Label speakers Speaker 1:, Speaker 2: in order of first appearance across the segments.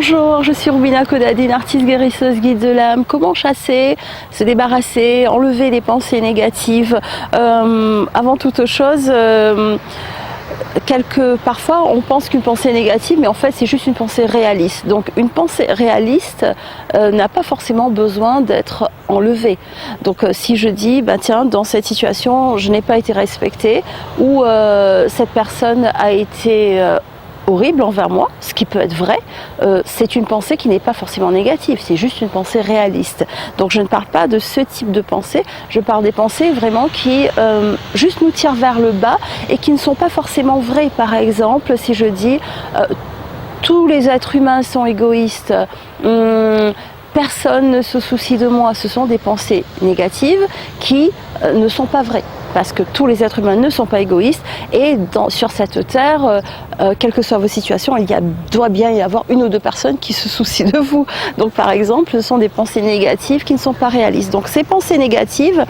Speaker 1: Bonjour, je suis Rubina Kodadine, artiste guérisseuse, guide de l'âme. Comment chasser, se débarrasser, enlever les pensées négatives? Avant toute chose, parfois on pense qu'une pensée négative, mais en fait c'est juste une pensée réaliste. Donc une pensée réaliste n'a pas forcément besoin d'être enlevée. Donc si je dis, tiens, dans cette situation je n'ai pas été respectée, ou cette personne a été horrible envers moi, ce qui peut être vrai, c'est une pensée qui n'est pas forcément négative, c'est juste une pensée réaliste. Donc je ne parle pas de ce type de pensée, je parle des pensées vraiment qui juste nous tirent vers le bas et qui ne sont pas forcément vraies. Par exemple, si je dis tous les êtres humains sont égoïstes, personne ne se soucie de moi, ce sont des pensées négatives qui ne sont pas vraies. Parce que tous les êtres humains ne sont pas égoïstes et sur cette terre, quelles que soient vos situations, doit bien y avoir une ou deux personnes qui se soucient de vous. Donc par exemple, ce sont des pensées négatives qui ne sont pas réalistes. Donc ces pensées négatives,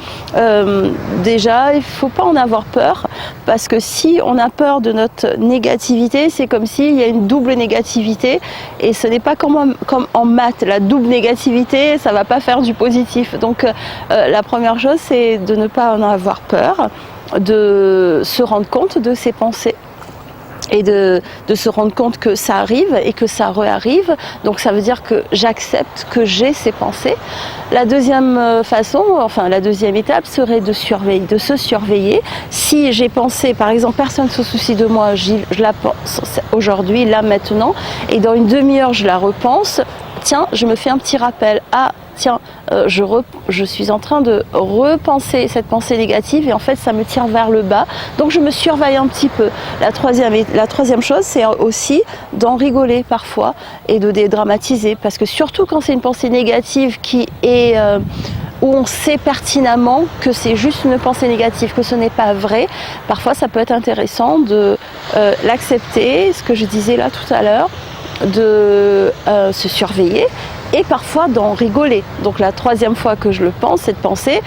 Speaker 1: déjà, il ne faut pas en avoir peur, parce que si on a peur de notre négativité, c'est comme s'il y a une double négativité, et ce n'est pas comme en maths, la double négativité, ça ne va pas faire du positif. Donc la première chose, c'est de ne pas en avoir peur, de se rendre compte de ses pensées et de se rendre compte que ça arrive et que ça re-arrive. Donc ça veut dire que j'accepte que j'ai ces pensées. La deuxième la deuxième étape serait de se surveiller. Si j'ai pensé, par exemple, personne ne se soucie de moi, je la pense aujourd'hui, là, maintenant, et dans une demi-heure je la repense, tiens, je me fais un petit rappel. Ah, tiens, je suis en train de repenser cette pensée négative et en fait ça me tire vers le bas, donc je me surveille un petit peu. La troisième chose, c'est aussi d'en rigoler parfois et de dédramatiser, parce que surtout quand c'est une pensée négative qui est où on sait pertinemment que c'est juste une pensée négative, que ce n'est pas vrai, parfois ça peut être intéressant de l'accepter, ce que je disais là tout à l'heure, de se surveiller et parfois d'en rigoler. Donc la troisième fois que je le pense, cette pensée,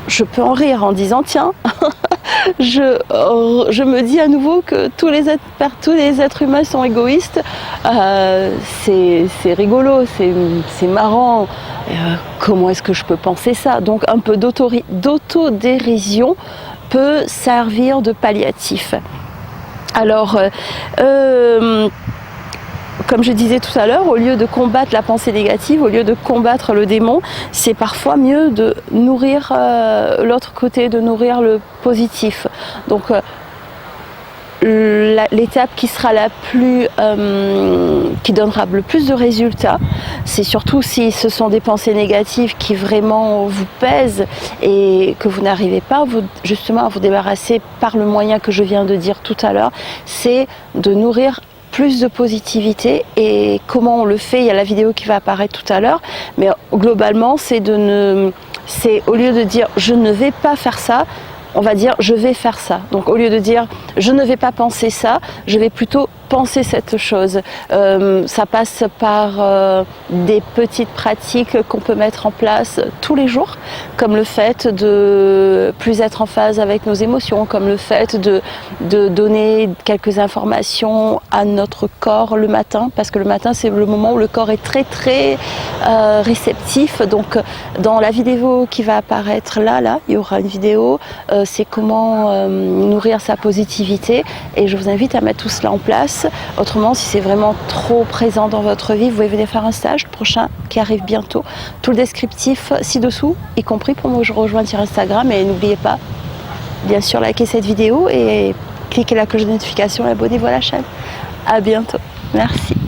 Speaker 1: je peux en rire en disant tiens, je me dis à nouveau que tous les êtres humains sont égoïstes, c'est rigolo, c'est marrant, comment est-ce que je peux penser ça? Donc un peu d'autodérision peut servir de palliatif. Alors comme je disais tout à l'heure, au lieu de combattre la pensée négative, au lieu de combattre le démon, c'est parfois mieux de nourrir l'autre côté, de nourrir le positif. Donc l'étape qui sera qui donnera le plus de résultats, c'est surtout si ce sont des pensées négatives qui vraiment vous pèsent et que vous n'arrivez pas justement à vous débarrasser par le moyen que je viens de dire tout à l'heure, c'est de nourrir plus de positivité. Et comment on le fait, il y a la vidéo qui va apparaître tout à l'heure, mais globalement c'est au lieu de dire je ne vais pas faire ça, on va dire je vais faire ça. Donc au lieu de dire je ne vais pas penser ça, je vais plutôt penser cette chose. Ça passe par des petites pratiques qu'on peut mettre en place tous les jours, comme le fait de plus être en phase avec nos émotions, comme le fait de donner quelques informations à notre corps le matin, parce que le matin c'est le moment où le corps est très très réceptif. Donc dans la vidéo qui va apparaître là, il y aura une vidéo, c'est comment nourrir sa positivité, et je vous invite à mettre tout cela en place. Autrement, si c'est vraiment trop présent dans votre vie, vous pouvez venir faire un stage prochain qui arrive bientôt. Tout le descriptif ci-dessous, y compris pour me rejoindre sur Instagram. Et n'oubliez pas, bien sûr, likez cette vidéo et cliquez la cloche de notification et abonnez-vous à la chaîne. À bientôt. Merci.